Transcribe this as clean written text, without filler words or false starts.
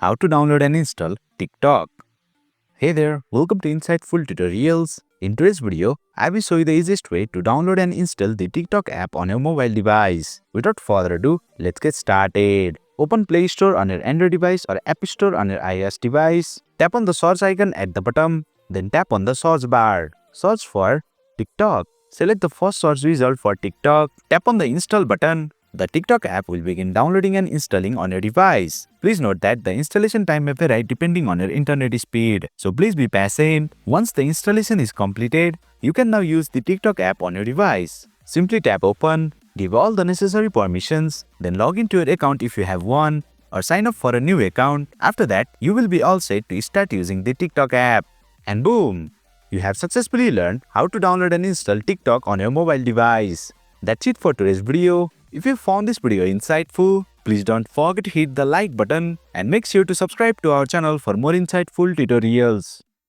how to download and install TikTok. Hey there, welcome to Insightful Tutorials. In today's video, I will show you the easiest way to download and install the TikTok app on your mobile device. Without further ado, let's get started. Open Play Store on your Android device or App Store on your iOS device. Tap on the search icon at the bottom, then tap on the search bar. Search for TikTok. Select the first search result for TikTok. Tap on the install button. The TikTok app will begin downloading and installing on your device. Please note that the installation time may vary depending on your internet speed, so please be patient. Once the installation is completed, you can now use the TikTok app on your device. Simply tap open, give all the necessary permissions, then log into your account if you have one, or sign up for a new account. After that, you will be all set to start using the TikTok app. And boom! You have successfully learned how to download and install TikTok on your mobile device. That's it for today's video. If you found this video insightful, please don't forget to hit the like button and make sure to subscribe to our channel for more insightful tutorials.